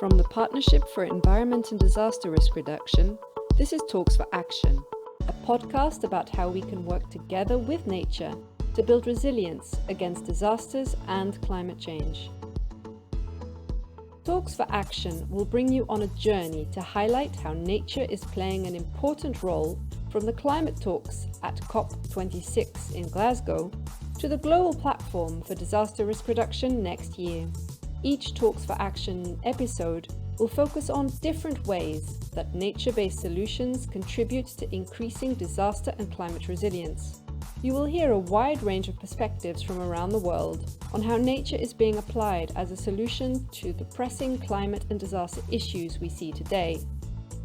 From the Partnership for Environment and Disaster Risk Reduction, this is Talks for Action, a podcast about how we can work together with nature to build resilience against disasters and climate change. Talks for Action will bring you on a journey to highlight how nature is playing an important role from the climate talks at CoP26 in Glasgow to the global platform for disaster risk reduction next year. Each Talks for Action episode will focus on different ways that nature-based solutions contribute to increasing disaster and climate resilience. You will hear a wide range of perspectives from around the world on how nature is being applied as a solution to the pressing climate and disaster issues we see today,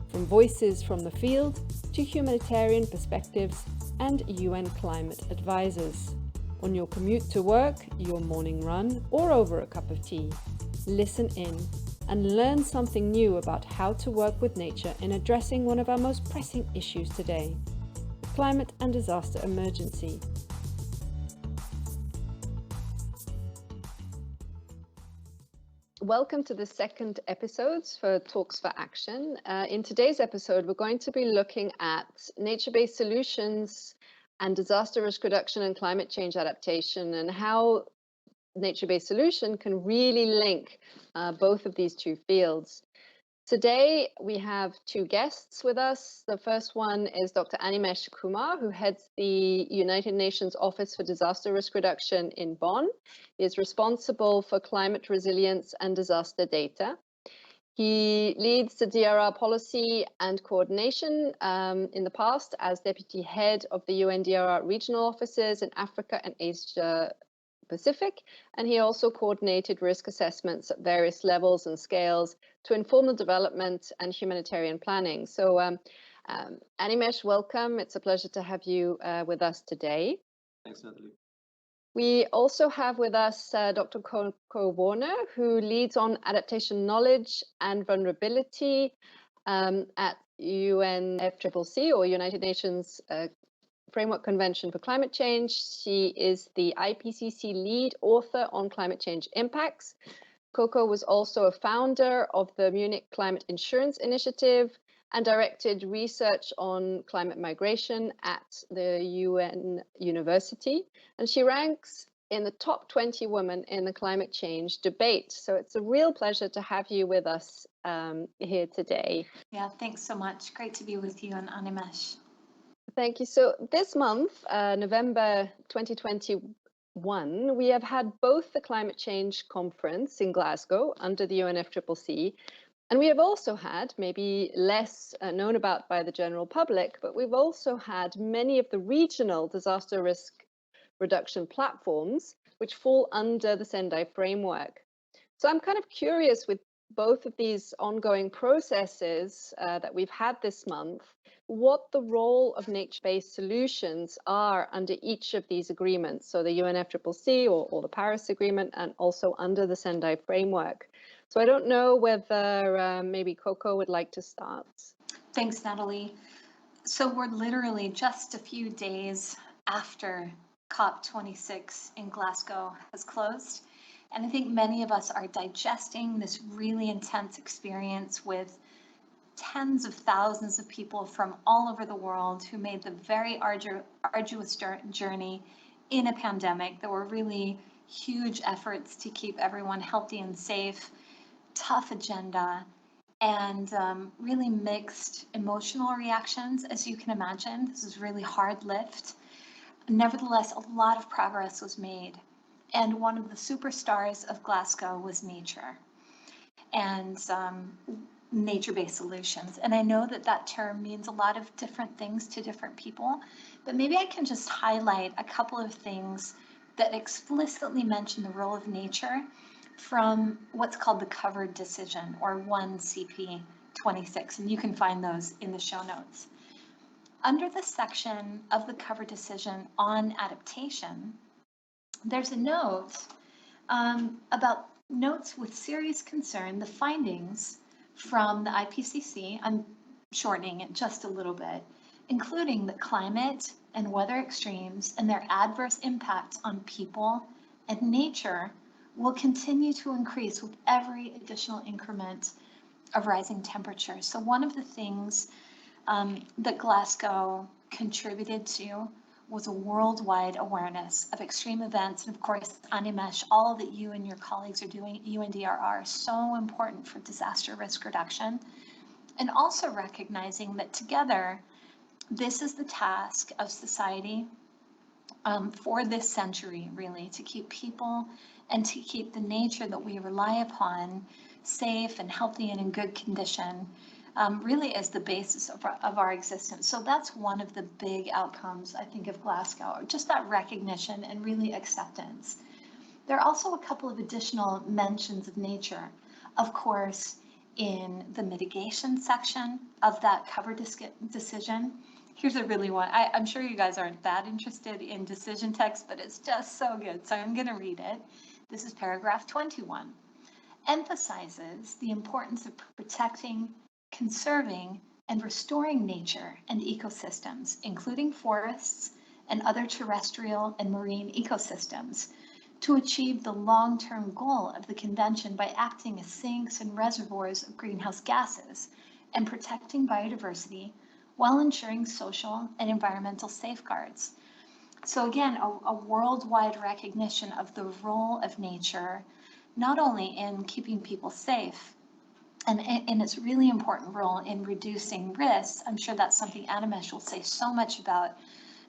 from voices from the field to humanitarian perspectives and UN climate advisors. On your commute to work, your morning run, or over a cup of tea, listen in and learn something new about how to work with nature in addressing one of our most pressing issues today, the climate and disaster emergency. Welcome to the second episode for Talks for Action. In today's episode, we're going to be looking at nature-based solutions and disaster risk reduction and climate change adaptation, and how nature-based solution can really link both of these two fields. Today, we have two guests with us. The first one is Dr. Animesh Kumar, who heads the United Nations Office for Disaster Risk Reduction in Bonn. He is responsible for climate resilience and disaster data. He leads the DRR policy and coordination in the past as deputy head of the UNDRR regional offices in Africa and Asia Pacific, and he also coordinated risk assessments at various levels and scales to inform the development and humanitarian planning. So Animesh, welcome. It's a pleasure to have you with us today. Thanks, Nathalie. We also have with us Dr. Koko Warner, who leads on adaptation knowledge and vulnerability at UNFCCC, or United Nations Framework Convention for Climate Change. She is the IPCC lead author on climate change impacts. Koko was also a founder of the Munich Climate Insurance Initiative and directed research on climate migration at the UN University. And she ranks in the top 20 women in the climate change debate. So it's a real pleasure to have you with us here today. Yeah, thanks so much. Great to be with you and Animesh. Thank you. So this month, November 2021, we have had both the Climate Change Conference in Glasgow under the UNFCCC, and we have also had, maybe less known about by the general public, but we've also had many of the regional disaster risk reduction platforms which fall under the Sendai framework. So I'm kind of curious, with both of these ongoing processes that we've had this month, what the role of nature-based solutions are under each of these agreements, so the UNFCCC or the Paris Agreement, and also under the Sendai framework. So I don't know whether maybe Koko would like to start. Thanks, Nathalie. So we're literally just a few days after COP26 in Glasgow has closed. And I think many of us are digesting this really intense experience with tens of thousands of people from all over the world who made the very arduous journey in a pandemic. There were really huge efforts to keep everyone healthy and safe, tough agenda, and really mixed emotional reactions, as you can imagine. This is a really hard lift. Nevertheless, a lot of progress was made. And one of the superstars of Glasgow was nature and nature-based solutions. And I know that that term means a lot of different things to different people, but maybe I can just highlight a couple of things that explicitly mention the role of nature from what's called the covered decision, or 1CP26, and you can find those in the show notes. Under the section of the covered decision on adaptation, there's a note about notes with serious concern, the findings from the IPCC, I'm shortening it just a little bit, including the climate and weather extremes and their adverse impacts on people and nature will continue to increase with every additional increment of rising temperature. So one of the things that Glasgow contributed to was a worldwide awareness of extreme events. And of course, Animesh, all that you and your colleagues are doing at UNDRR is so important for disaster risk reduction. And also recognizing that together, this is the task of society for this century, really, to keep people and to keep the nature that we rely upon safe and healthy and in good condition, really as the basis of our existence. So that's one of the big outcomes, I think, of Glasgow, just that recognition and really acceptance. There are also a couple of additional mentions of nature. Of course, in the mitigation section of that cover decision, here's a really one. I'm sure you guys aren't that interested in decision text, but it's just so good. So I'm going to read it. This is paragraph 21. Emphasizes the importance of protecting, conserving, and restoring nature and ecosystems, including forests and other terrestrial and marine ecosystems, to achieve the long-term goal of the convention by acting as sinks and reservoirs of greenhouse gases and protecting biodiversity while ensuring social and environmental safeguards. So again, a worldwide recognition of the role of nature, not only in keeping people safe, and in its really important role in reducing risks. I'm sure that's something Animesh will say so much about,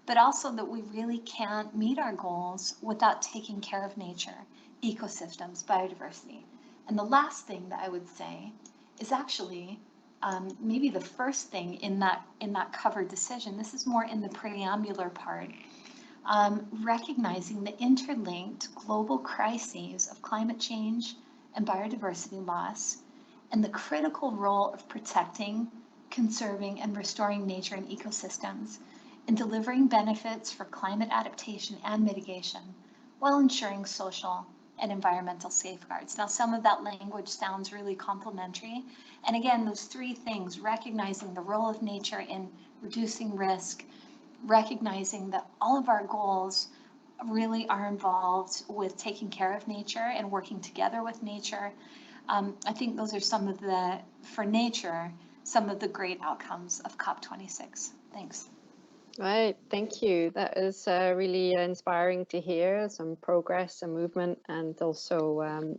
but also that we really can't meet our goals without taking care of nature, ecosystems, biodiversity. And the last thing that I would say is actually maybe the first thing in that cover decision. This is more in the preambular part, recognizing the interlinked global crises of climate change and biodiversity loss, and the critical role of protecting, conserving, and restoring nature and ecosystems in delivering benefits for climate adaptation and mitigation while ensuring social and environmental safeguards. Now, some of that language sounds really complementary. And again, those three things, recognizing the role of nature in reducing risk, recognizing that all of our goals really are involved with taking care of nature and working together with nature. I think those are some of the, for nature, some of the great outcomes of COP26. Thanks. Right, thank you. That is really inspiring to hear some progress and movement, and also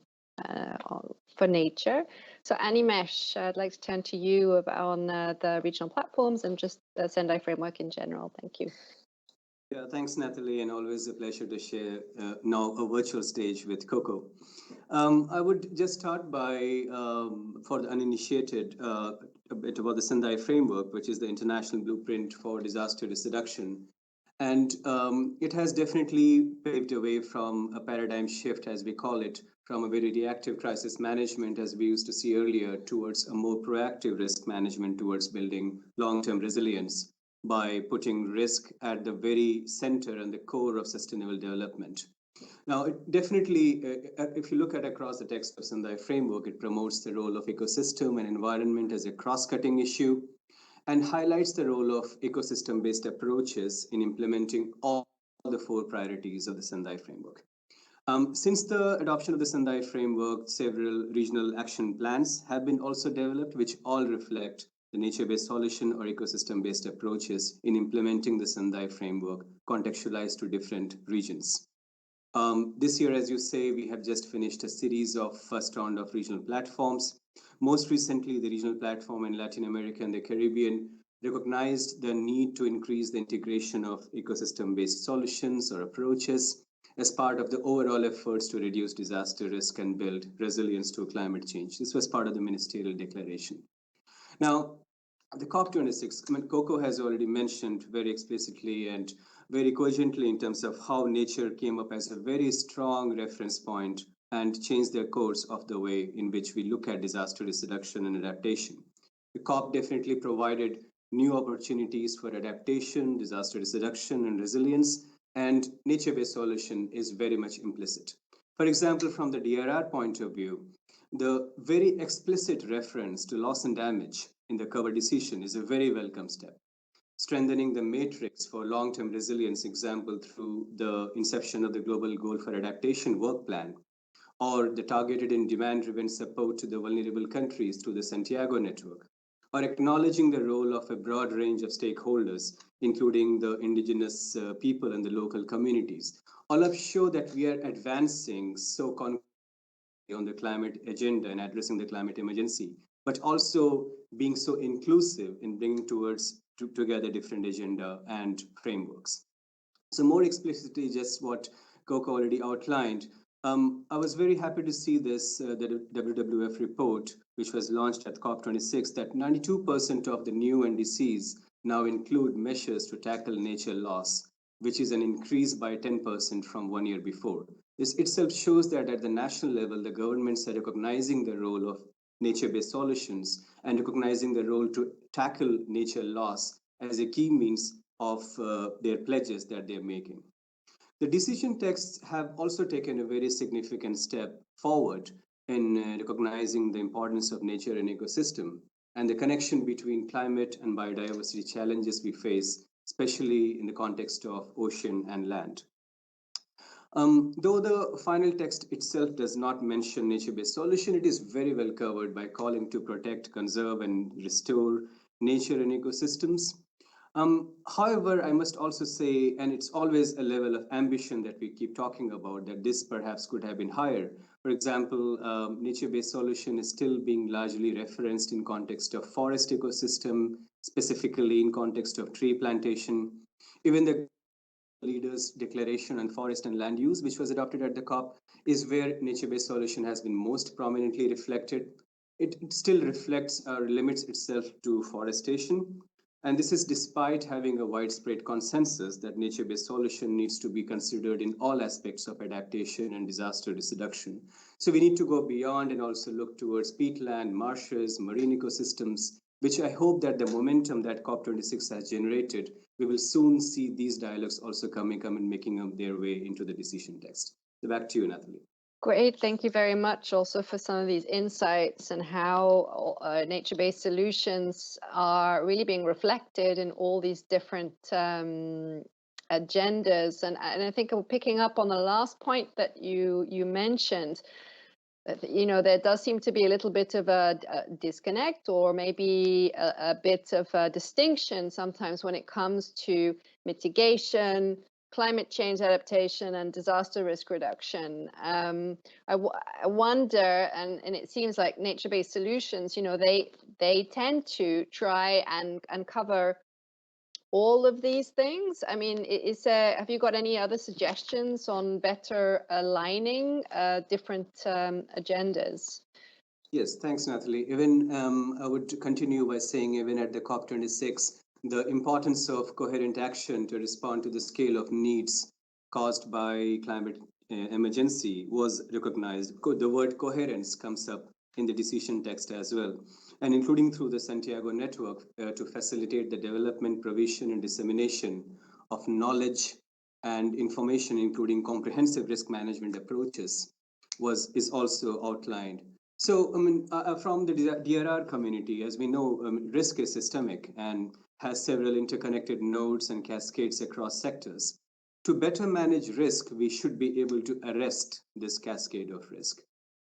for nature. So Animesh, I'd like to turn to you on the regional platforms and just the Sendai framework in general. Thank you. Yeah, thanks, Nathalie, and always a pleasure to share now a virtual stage with Koko. I would just start by, for the uninitiated, a bit about the Sendai framework, which is the international blueprint for disaster risk reduction. And it has definitely paved a way from a paradigm shift, as we call it, from a very reactive crisis management, as we used to see earlier, towards a more proactive risk management, towards building long-term resilience by putting risk at the very center and the core of sustainable development. Now, it definitely, if you look at across the text of Sendai framework, it promotes the role of ecosystem and environment as a cross-cutting issue and highlights the role of ecosystem-based approaches in implementing all the four priorities of the Sendai framework. Since the adoption of the Sendai framework, several regional action plans have been also developed, which all reflect the nature-based solution or ecosystem-based approaches in implementing the Sendai framework contextualized to different regions. This year, as you say, we have just finished a series of first round of regional platforms. Most recently, the regional platform in Latin America and the Caribbean recognized the need to increase the integration of ecosystem-based solutions or approaches as part of the overall efforts to reduce disaster risk and build resilience to climate change. This was part of the ministerial declaration. Now, the COP26, Koko has already mentioned very explicitly and very cogently in terms of how nature came up as a very strong reference point and changed the course of the way in which we look at disaster risk reduction and adaptation. The COP definitely provided new opportunities for adaptation, disaster risk reduction, and resilience, and nature-based solution is very much implicit. For example, from the DRR point of view, the very explicit reference to loss and damage in the cover decision is a very welcome step. Strengthening the matrix for long-term resilience example through the inception of the Global Goal for Adaptation work plan, or the targeted and demand-driven support to the vulnerable countries through the Santiago network, or acknowledging the role of a broad range of stakeholders, including the indigenous people and the local communities. All of show that we are advancing so on the climate agenda and addressing the climate emergency, but also being so inclusive in bringing together different agenda and frameworks. So more explicitly, just what Koko already outlined, I was very happy to see this, the WWF report, which was launched at COP26, that 92% of the new NDCs now include measures to tackle nature loss, which is an increase by 10% from 1 year before. This itself shows that at the national level, the governments are recognizing the role of nature-based solutions and recognizing the role to tackle nature loss as a key means of their pledges that they're making. The decision texts have also taken a very significant step forward in recognizing the importance of nature and ecosystem and the connection between climate and biodiversity challenges we face, especially in the context of ocean and land. Though the final text itself does not mention nature-based solution, it is very well covered by calling to protect, conserve, and restore nature and ecosystems. However, I must also say, and it's always a level of ambition that we keep talking about, that this perhaps could have been higher. For example, nature-based solution is still being largely referenced in context of forest ecosystem, specifically in context of tree plantation. Even the leaders' declaration on forest and land use, which was adopted at the COP, is where nature-based solution has been most prominently reflected. It still reflects or limits itself to forestation. And this is despite having a widespread consensus that nature-based solution needs to be considered in all aspects of adaptation and disaster risk reduction. So we need to go beyond and also look towards peatland, marshes, marine ecosystems, which I hope that the momentum that COP26 has generated, we will soon see these dialogues also coming and making their way into the decision text. So back to you, Nathalie. Great, thank you very much also for some of these insights and how nature-based solutions are really being reflected in all these different agendas. And I think I'm picking up on the last point that you mentioned. You know, there does seem to be a little bit of a disconnect, or maybe a bit of a distinction sometimes when it comes to mitigation, climate change adaptation, and disaster risk reduction. I wonder, and it seems like nature-based solutions, you know, they tend to try and cover all of these things. I mean, have you got any other suggestions on better aligning different agendas? Yes, thanks, Nathalie. Even I would continue by saying, even at the COP26, the importance of coherent action to respond to the scale of needs caused by climate emergency was recognized. The word coherence comes up in the decision text as well, and including through the Santiago network to facilitate the development, provision, and dissemination of knowledge and information, including comprehensive risk management approaches, is also outlined. So, I mean, from the DRR community, as we know, risk is systemic and has several interconnected nodes and cascades across sectors. To better manage risk, we should be able to arrest this cascade of risk.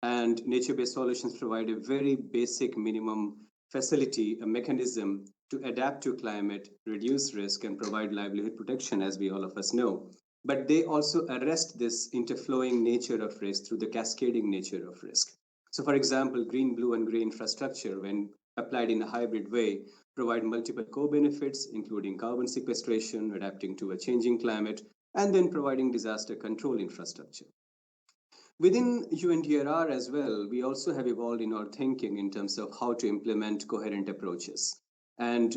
And nature-based solutions provide a very basic minimum facility, a mechanism to adapt to climate, reduce risk, and provide livelihood protection, as we all of us know. But they also arrest this interflowing nature of risk through the cascading nature of risk. So for example, green, blue, and gray infrastructure, when applied in a hybrid way, provide multiple co-benefits, including carbon sequestration, adapting to a changing climate, and then providing disaster control infrastructure. Within UNDRR as well, we also have evolved in our thinking in terms of how to implement coherent approaches. And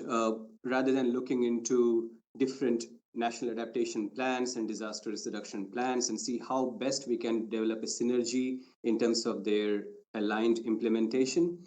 rather than looking into different national adaptation plans and disaster risk reduction plans and see how best we can develop a synergy in terms of their aligned implementation,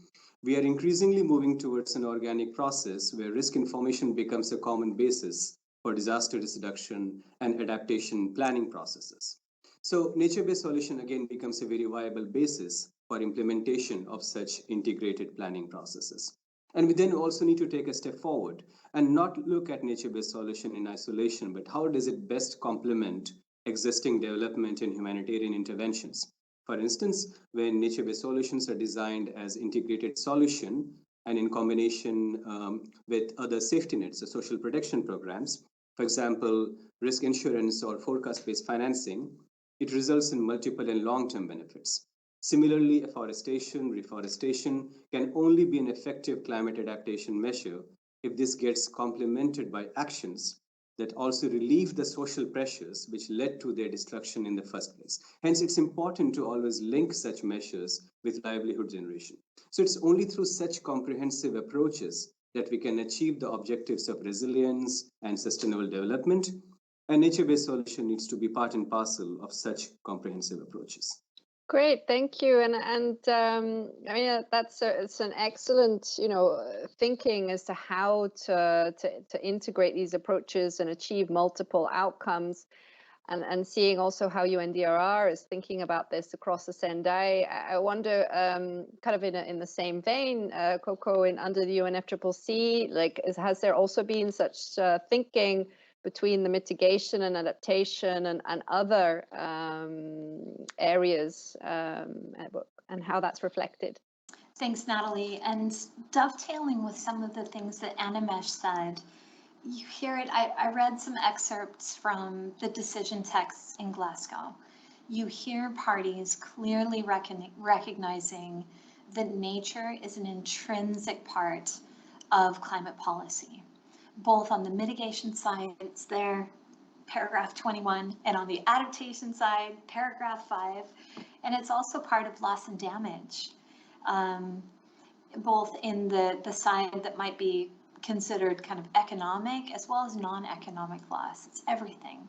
we are increasingly moving towards an organic process where risk information becomes a common basis for disaster risk reduction and adaptation planning processes. So nature-based solution again becomes a very viable basis for implementation of such integrated planning processes. And we then also need to take a step forward and not look at nature-based solution in isolation, but how does it best complement existing development and humanitarian interventions? For instance, when nature-based solutions are designed as integrated solution and in combination with other safety nets, or social protection programs, for example, risk insurance or forecast-based financing, it results in multiple and long-term benefits. Similarly, afforestation, reforestation can only be an effective climate adaptation measure if this gets complemented by actions that also relieve the social pressures which led to their destruction in the first place. Hence, it's important to always link such measures with livelihood generation. So it's only through such comprehensive approaches that we can achieve the objectives of resilience and sustainable development. And nature-based solution needs to be part and parcel of such comprehensive approaches. Great, thank you. And I mean, it's an excellent, thinking as to how to integrate these approaches and achieve multiple outcomes, and seeing also how UNDRR is thinking about this across the Sendai. I wonder, kind of in the same vein, Koko, under the UNFCCC, like, has there also been such thinking between the mitigation and adaptation and other areas, and how that's reflected? Thanks, Natalie. And dovetailing with some of the things that Animesh said, you hear it. I read some excerpts from the decision texts in Glasgow. You hear parties clearly recognizing that nature is an intrinsic part of climate policy, both on the mitigation side, it's there, paragraph 21, and on the adaptation side, paragraph 5, and it's also part of loss and damage, both in the side that might be considered kind of economic as well as non-economic loss. It's everything.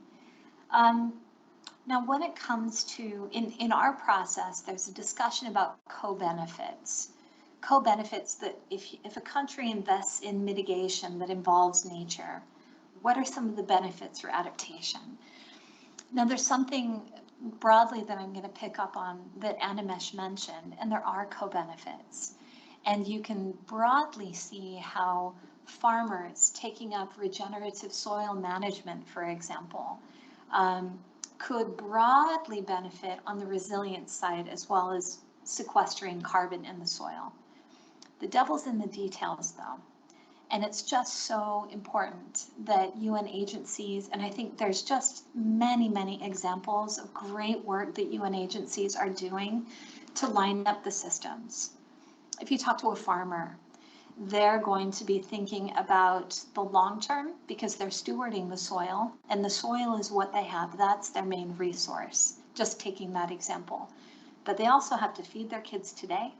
Now, when it comes to, in our process, there's a discussion about co-benefits. Co-benefits that if a country invests in mitigation that involves nature, what are some of the benefits for adaptation? Now, there's something broadly that I'm going to pick up on that Animesh mentioned, and there are co-benefits. And you can broadly see how farmers taking up regenerative soil management, for example, could broadly benefit on the resilience side as well as sequestering carbon in the soil. The devil's in the details, though. And it's just so important that UN agencies, and I think there's just many, many examples of great work that UN agencies are doing to line up the systems. If you talk to a farmer, they're going to be thinking about the long term because they're stewarding the soil, and the soil is what they have. That's their main resource, just taking that example. But they also have to feed their kids today.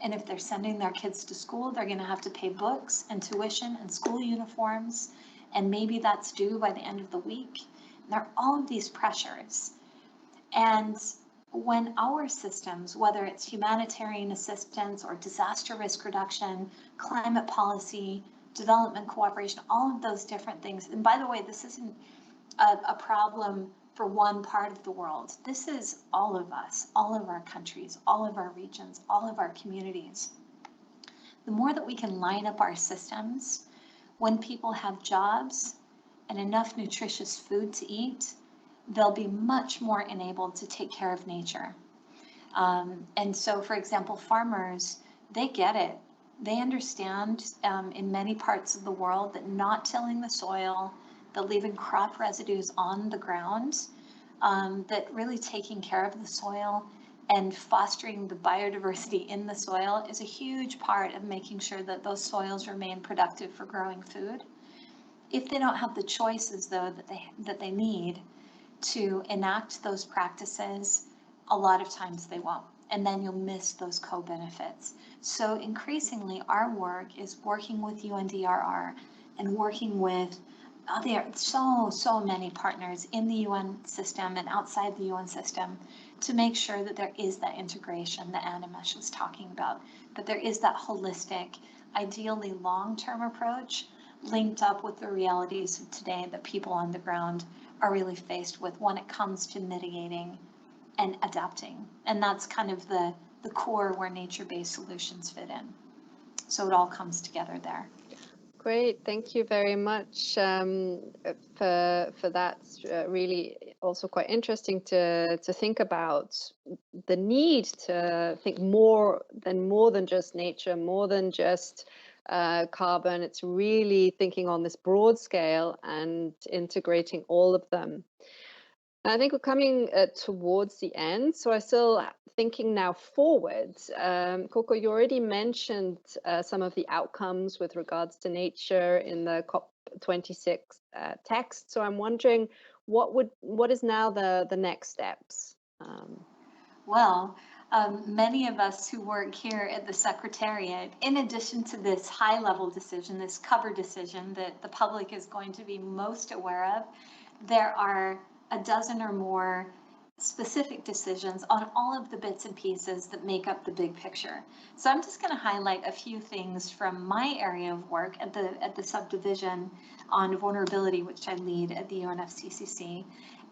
And if they're sending their kids to school, they're going to have to pay books and tuition and school uniforms, and maybe that's due by the end of the week. And there are all of these pressures. And when our systems, whether it's humanitarian assistance or disaster risk reduction, climate policy, development cooperation, all of those different things, and by the way, this isn't a problem for one part of the world. This is all of us, all of our countries, all of our regions, all of our communities. The more that we can line up our systems, when people have jobs and enough nutritious food to eat, they'll be much more enabled to take care of nature. And so, for example, farmers, they get it. They understand in many parts of the world that not tilling the soil, that leaving crop residues on the ground, that really taking care of the soil and fostering the biodiversity in the soil is a huge part of making sure that those soils remain productive for growing food. If they don't have the choices, though, that they need to enact those practices, a lot of times they won't, and then you'll miss those co-benefits. So increasingly, our work is working with UNDRR and working with there are so many partners in the UN system and outside the UN system to make sure that there is that integration that Animesh was talking about, that there is that holistic, ideally long-term approach linked up with the realities of today that people on the ground are really faced with when it comes to mitigating and adapting. And that's kind of the core where nature-based solutions fit in. So it all comes together there. Great, thank you very much for that really also quite interesting to think about the need to think more than just nature, more than just carbon. It's really thinking on this broad scale and integrating all of them. I think we're coming towards the end, so I'm still thinking now forward. Koko, you already mentioned some of the outcomes with regards to nature in the CoP26 text. So I'm wondering, what is now the next steps? Well, many of us who work here at the Secretariat, in addition to this high-level decision, this cover decision that the public is going to be most aware of, there are a dozen or more specific decisions on all of the bits and pieces that make up the big picture. So I'm just going to highlight a few things from my area of work at the subdivision on vulnerability, which I lead at the UNFCCC.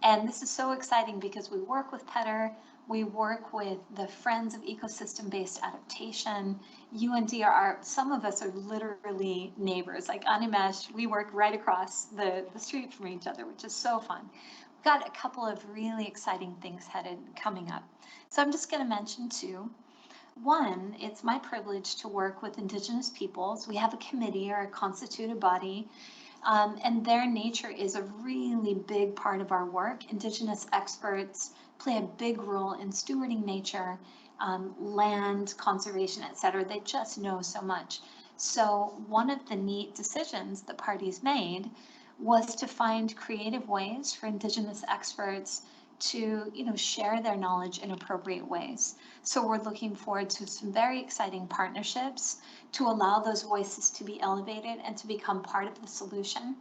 And this is so exciting because we work with PEDRR, we work with the Friends of Ecosystem-Based Adaptation, UNDRR. Some of us are literally neighbors, like Animesh. We work right across the street from each other, which is so fun. We've got a couple of really exciting things coming up. So I'm just going to mention two. One, it's my privilege to work with Indigenous peoples. We have a committee or a constituted body, and their nature is a really big part of our work. Indigenous experts play a big role in stewarding nature, land conservation, et cetera. They just know so much. So one of the neat decisions the parties made was to find creative ways for Indigenous experts to, share their knowledge in appropriate ways. So we're looking forward to some very exciting partnerships to allow those voices to be elevated and to become part of the solution.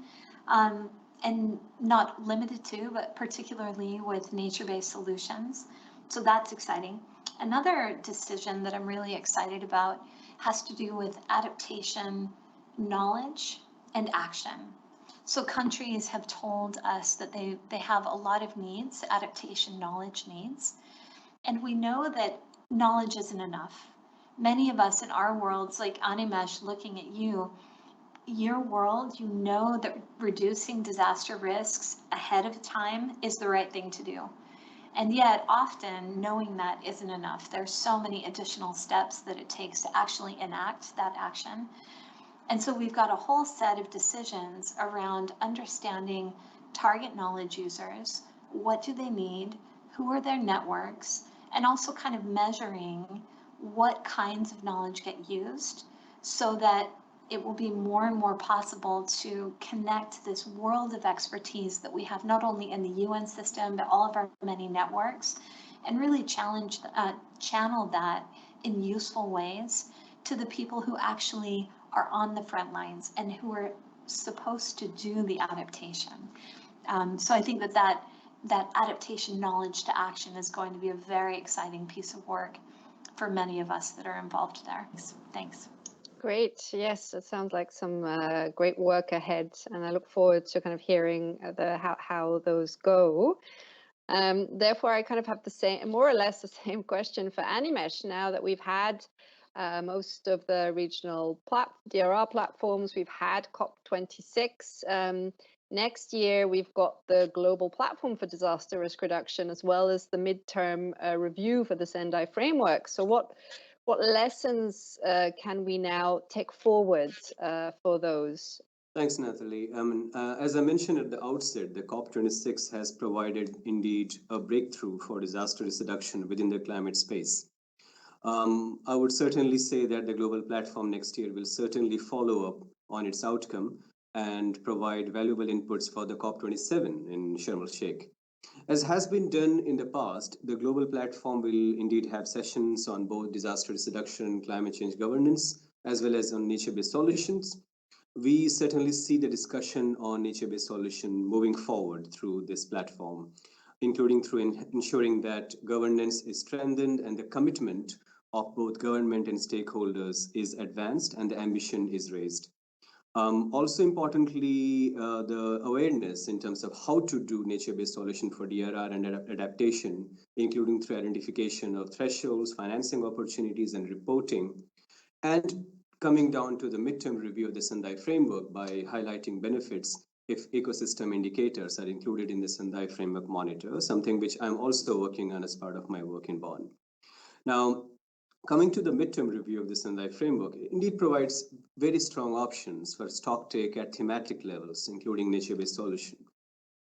And not limited to, but particularly with nature-based solutions. So that's exciting. Another decision that I'm really excited about has to do with adaptation, knowledge, and action. So countries have told us that they have a lot of needs, adaptation knowledge needs. And we know that knowledge isn't enough. Many of us in our worlds, like Animesh, looking at you, your world, you know that reducing disaster risks ahead of time is the right thing to do. And yet often knowing that isn't enough. There's so many additional steps that it takes to actually enact that action. And so we've got a whole set of decisions around understanding target knowledge users, what do they need, who are their networks, and also kind of measuring what kinds of knowledge get used so that it will be more and more possible to connect this world of expertise that we have not only in the UN system, but all of our many networks, and really channel that in useful ways to the people who actually are on the front lines and who are supposed to do the adaptation. So I think that adaptation knowledge to action is going to be a very exciting piece of work for many of us that are involved there. Thanks. Great. Yes, it sounds like some great work ahead, and I look forward to kind of hearing how those go. Therefore, I kind of have more or less the same question for Animesh. Now that we've had most of the regional DRR platforms, we've had CoP26. Next year, we've got the Global Platform for Disaster Risk Reduction, as well as the midterm review for the Sendai framework. So what lessons can we now take forward for those? Thanks, Nathalie. As I mentioned at the outset, the COP26 has provided indeed a breakthrough for disaster risk reduction within the climate space. I would certainly say that the global platform next year will certainly follow up on its outcome and provide valuable inputs for the COP27 in Sharm el-Sheikh. As has been done in the past, the global platform will indeed have sessions on both disaster risk reduction and climate change governance, as well as on nature-based solutions. We certainly see the discussion on nature-based solution moving forward through this platform, including through ensuring that governance is strengthened and the commitment of both government and stakeholders is advanced and the ambition is raised. Also importantly, the awareness in terms of how to do nature-based solution for DRR and adaptation, including through identification of thresholds, financing opportunities, and reporting, and coming down to the midterm review of the Sendai framework by highlighting benefits if ecosystem indicators are included in the Sendai Framework Monitor, something which I'm also working on as part of my work in Bonn. Now, coming to the midterm review of the Sendai Framework, it indeed provides very strong options for stocktake at thematic levels, including nature-based solution.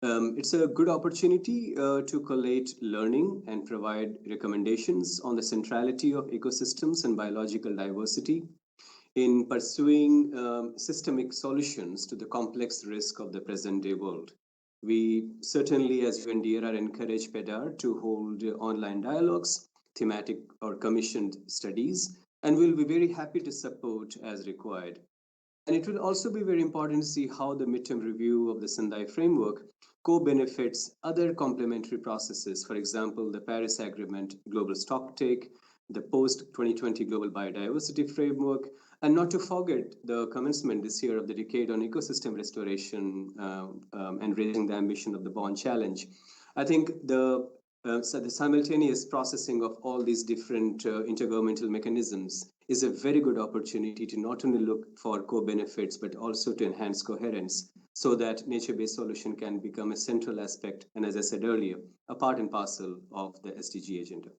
It's a good opportunity to collate learning and provide recommendations on the centrality of ecosystems and biological diversity in pursuing systemic solutions to the complex risk of the present-day world. We certainly, as UNDRR, encourage PEDRR to hold online dialogues, thematic or commissioned studies, and we'll be very happy to support as required. And it will also be very important to see how the midterm review of the Sendai Framework co-benefits other complementary processes, for example, the Paris Agreement Global Stocktake, the post-2020 Global Biodiversity Framework, and not to forget the commencement this year of the Decade on Ecosystem Restoration and raising the ambition of the Bonn Challenge. I think the simultaneous processing of all these different intergovernmental mechanisms is a very good opportunity to not only look for co-benefits, but also to enhance coherence so that nature-based solution can become a central aspect, and as I said earlier, a part and parcel of the SDG agenda.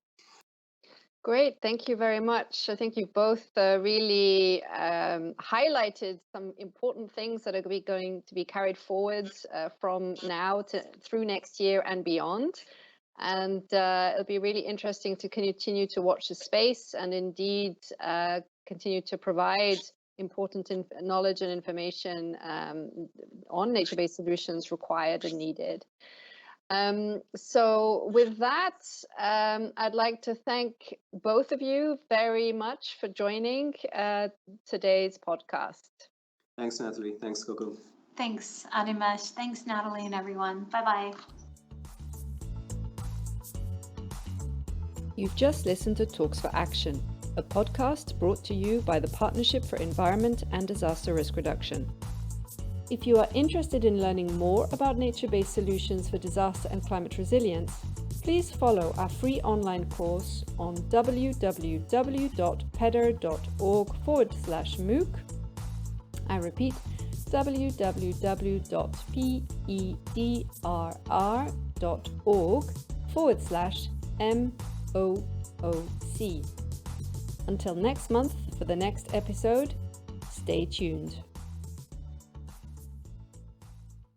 Great, thank you very much. I think you both really highlighted some important things that are going to be carried forward from now through next year and beyond. And it'll be really interesting to continue to watch the space and indeed continue to provide important knowledge and information on nature-based solutions required and needed. So with that, I'd like to thank both of you very much for joining today's podcast. Thanks, Nathalie. Thanks, Koko. Thanks, Animesh. Thanks, Nathalie, and everyone. Bye-bye. You've just listened to Talks for Action, a podcast brought to you by the Partnership for Environment and Disaster Risk Reduction. If you are interested in learning more about nature-based solutions for disaster and climate resilience, please follow our free online course on www.pedrr.org/MOOC. I repeat, www.pedrr.org/MOOC. Until next month for the next episode, stay tuned.